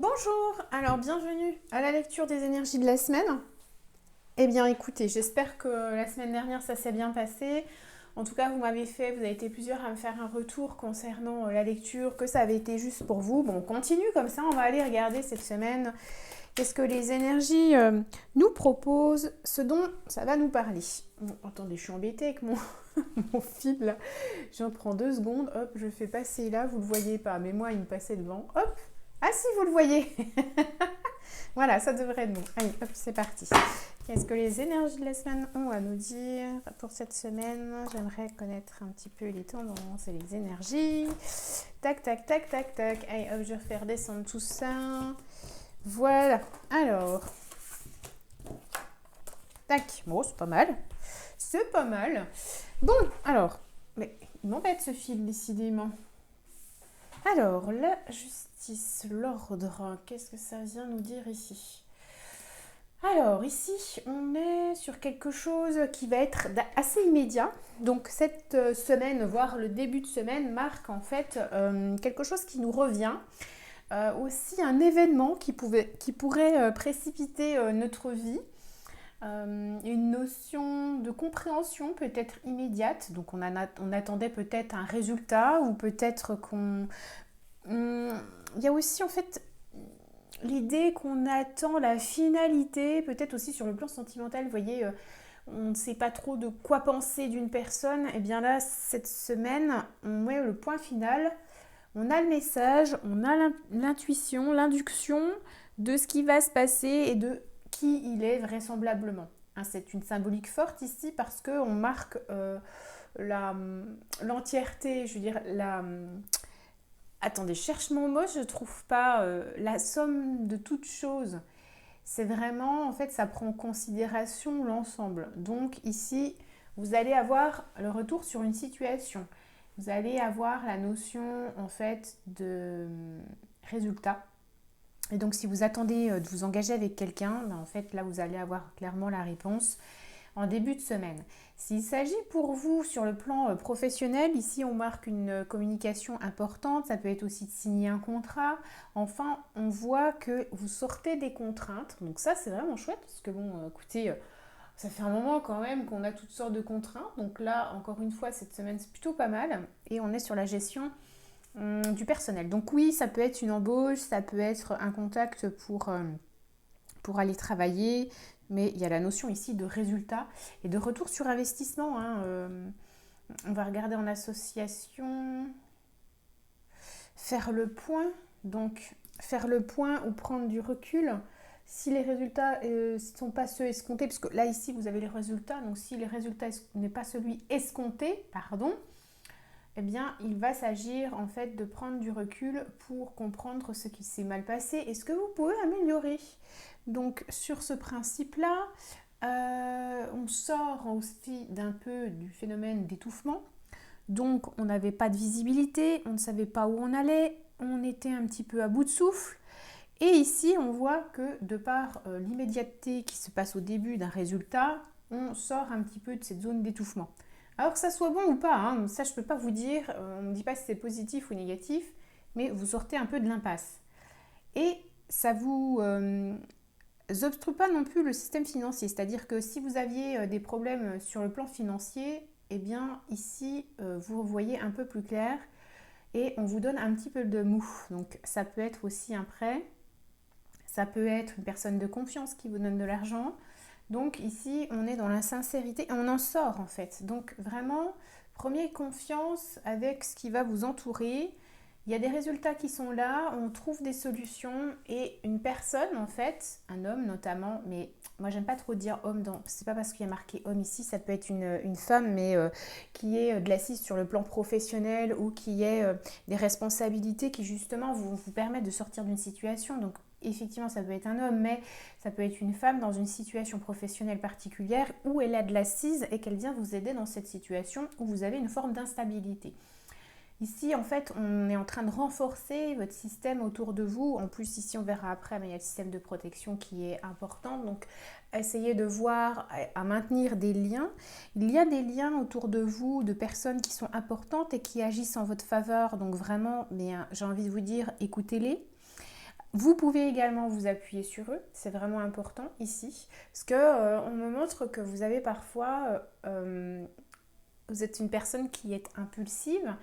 Bonjour, alors bienvenue à la lecture des énergies de la semaine. Eh bien écoutez, j'espère que la semaine dernière ça s'est bien passé. En tout cas, vous avez été plusieurs à me faire un retour concernant la lecture, que ça avait été juste pour vous. Bon, on continue comme ça, on va aller regarder cette semaine qu'est-ce que les énergies nous proposent, ce dont ça va nous parler. Bon, attendez, je suis embêtée avec mon fil là. J'en prends 2 secondes, hop, je fais passer là, vous le voyez pas, mais moi il me passait devant, hop. Ah si, vous le voyez. Voilà, ça devrait être bon. Allez, hop, c'est parti. Qu'est-ce que les énergies de la semaine ont à nous dire pour cette semaine? J'aimerais connaître un petit peu les tendances et les énergies. Tac, tac, tac, tac, tac. Allez, hop, je vais faire descendre tout ça. Voilà. Alors. Tac. Bon, c'est pas mal. C'est pas mal. Bon, alors. Mais il m'embête ce fil, décidément. Alors, la justice, l'ordre, qu'est-ce que ça vient nous dire ici? Alors, ici, on est sur quelque chose qui va être assez immédiat. Donc, cette semaine, voire le début de semaine, marque en fait quelque chose qui nous revient. Aussi un événement qui pourrait précipiter notre vie. Une notion de compréhension peut-être immédiate. Donc, on attendait peut-être un résultat ou peut-être qu'on... Il y a aussi en fait l'idée qu'on attend la finalité, peut-être aussi sur le plan sentimental, vous voyez, on ne sait pas trop de quoi penser d'une personne, et bien là, cette semaine, on met le point final, on a le message, on a l'intuition, l'induction de ce qui va se passer et de qui il est vraisemblablement. Hein, c'est une symbolique forte ici parce qu'on marque l'entièreté, je veux dire, Attendez, je cherche mon mot, je ne trouve pas la somme de toutes choses. C'est vraiment, en fait, ça prend en considération l'ensemble. Donc ici, vous allez avoir le retour sur une situation. Vous allez avoir la notion, en fait, de résultat. Et donc, si vous attendez de vous engager avec quelqu'un, ben, en fait, là, vous allez avoir clairement la réponse en début de semaine. S'il s'agit pour vous sur le plan professionnel, ici on marque une communication importante, ça peut être aussi de signer un contrat. Enfin, on voit que vous sortez des contraintes, donc ça c'est vraiment chouette parce que bon, écoutez, ça fait un moment quand même qu'on a toutes sortes de contraintes, donc là encore une fois cette semaine c'est plutôt pas mal et on est sur la gestion du personnel. Donc oui, ça peut être une embauche, ça peut être un contact pour aller travailler, mais il y a la notion ici de résultat et de retour sur investissement. On va regarder en association, faire le point, donc faire le point ou prendre du recul. Si les résultats ne sont pas ceux escomptés, parce que là ici vous avez les résultats, donc si les résultats n'est pas celui escompté, pardon, eh bien, il va s'agir en fait de prendre du recul pour comprendre ce qui s'est mal passé et ce que vous pouvez améliorer. Donc, sur ce principe-là, on sort aussi d'un peu du phénomène d'étouffement. Donc, on n'avait pas de visibilité, on ne savait pas où on allait, on était un petit peu à bout de souffle. Et ici, on voit que de par l'immédiateté qui se passe au début d'un résultat, on sort un petit peu de cette zone d'étouffement. Alors que ça soit bon ou pas, hein, ça je ne peux pas vous dire, on ne dit pas si c'est positif ou négatif, mais vous sortez un peu de l'impasse. Et ça vous obstrue pas non plus le système financier, c'est-à-dire que si vous aviez des problèmes sur le plan financier, eh bien ici vous voyez un peu plus clair et on vous donne un petit peu de mou. Donc ça peut être aussi un prêt, ça peut être une personne de confiance qui vous donne de l'argent. Donc ici, on est dans la sincérité et on en sort en fait. Donc vraiment, prenez confiance avec ce qui va vous entourer. Il y a des résultats qui sont là, on trouve des solutions et une personne en fait, un homme notamment, mais moi j'aime pas trop dire homme, c'est pas parce qu'il y a marqué homme ici, ça peut être une femme, mais qui est de l'assise sur le plan professionnel ou qui est des responsabilités qui justement vous permettent de sortir d'une situation. Donc effectivement ça peut être un homme, mais ça peut être une femme dans une situation professionnelle particulière où elle a de l'assise et qu'elle vient vous aider dans cette situation où vous avez une forme d'instabilité. Ici, en fait, on est en train de renforcer votre système autour de vous. En plus, ici, on verra après, mais il y a le système de protection qui est important. Donc, essayez de voir, à maintenir des liens. Il y a des liens autour de vous, de personnes qui sont importantes et qui agissent en votre faveur. Donc, vraiment, j'ai envie de vous dire, écoutez-les. Vous pouvez également vous appuyer sur eux, c'est vraiment important ici, parce que on me montre que vous avez parfois, vous êtes une personne qui est impulsive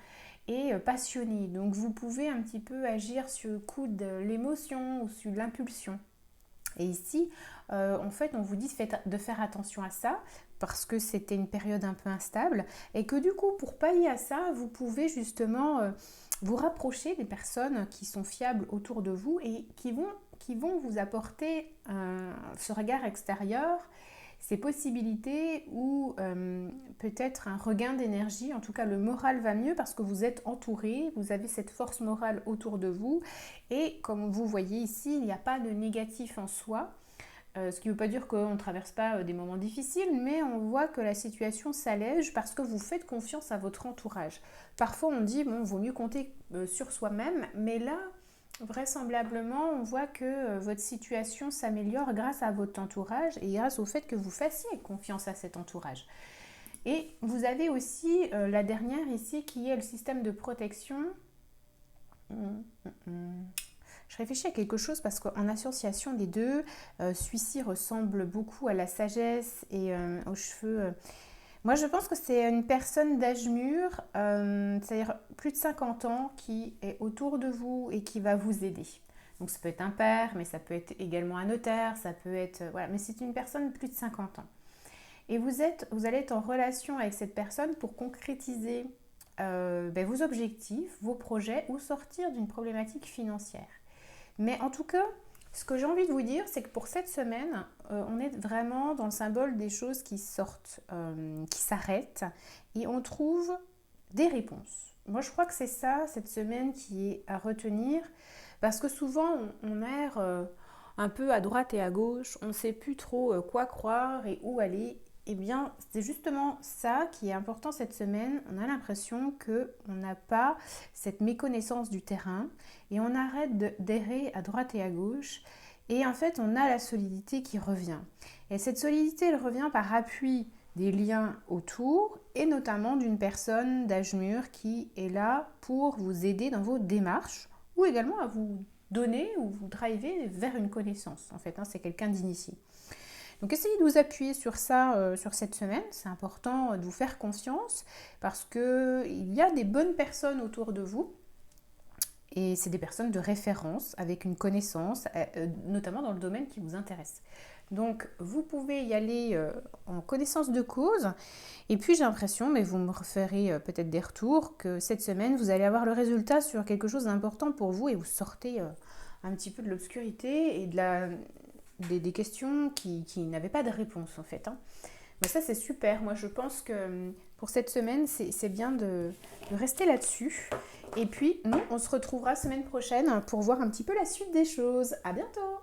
et passionnée, donc vous pouvez un petit peu agir sur le coup de l'émotion ou sur l'impulsion. Et ici, en fait, on vous dit de faire attention à ça parce que c'était une période un peu instable et que du coup, pour pallier à ça, vous pouvez justement vous rapprocher des personnes qui sont fiables autour de vous et qui vont vous apporter ce regard extérieur, ces possibilités ou peut-être un regain d'énergie. En tout cas, le moral va mieux parce que vous êtes entouré, vous avez cette force morale autour de vous et comme vous voyez ici, il n'y a pas de négatif en soi. Ce qui ne veut pas dire qu'on ne traverse pas des moments difficiles, mais on voit que la situation s'allège parce que vous faites confiance à votre entourage. Parfois on dit, bon, vaut mieux compter sur soi-même, mais là, vraisemblablement, on voit que votre situation s'améliore grâce à votre entourage et grâce au fait que vous fassiez confiance à cet entourage. Et vous avez aussi la dernière ici qui est le système de protection. Je réfléchis à quelque chose parce qu'en association des deux, celui-ci ressemble beaucoup à la sagesse et aux cheveux. Moi, je pense que c'est une personne d'âge mûr, c'est-à-dire plus de 50 ans, qui est autour de vous et qui va vous aider. Donc, ça peut être un père, mais ça peut être également un notaire, ça peut être... voilà, mais c'est une personne de plus de 50 ans. Et vous allez être en relation avec cette personne pour concrétiser vos objectifs, vos projets ou sortir d'une problématique financière. Mais en tout cas, ce que j'ai envie de vous dire, c'est que pour cette semaine, on est vraiment dans le symbole des choses qui sortent, qui s'arrêtent, et on trouve des réponses. Moi, je crois que c'est ça, cette semaine, qui est à retenir, parce que souvent, on erre un peu à droite et à gauche, on ne sait plus trop quoi croire et où aller. Eh bien, c'est justement ça qui est important cette semaine. On a l'impression qu'on n'a pas cette méconnaissance du terrain et on arrête d'errer à droite et à gauche. Et en fait, on a la solidité qui revient. Et cette solidité, elle revient par appui des liens autour et notamment d'une personne d'âge mûr qui est là pour vous aider dans vos démarches ou également à vous donner ou vous driver vers une connaissance. En fait, c'est quelqu'un d'initié. Donc essayez de vous appuyer sur ça sur cette semaine, c'est important de vous faire confiance parce qu'il y a des bonnes personnes autour de vous et c'est des personnes de référence avec une connaissance, notamment dans le domaine qui vous intéresse. Donc vous pouvez y aller en connaissance de cause et puis j'ai l'impression, mais vous me referez peut-être des retours, que cette semaine vous allez avoir le résultat sur quelque chose d'important pour vous et vous sortez un petit peu de l'obscurité et des questions qui n'avaient pas de réponse en fait. Mais ça c'est super, moi je pense que pour cette semaine c'est bien de rester là-dessus. Et puis nous on se retrouvera semaine prochaine pour voir un petit peu la suite des choses. À bientôt!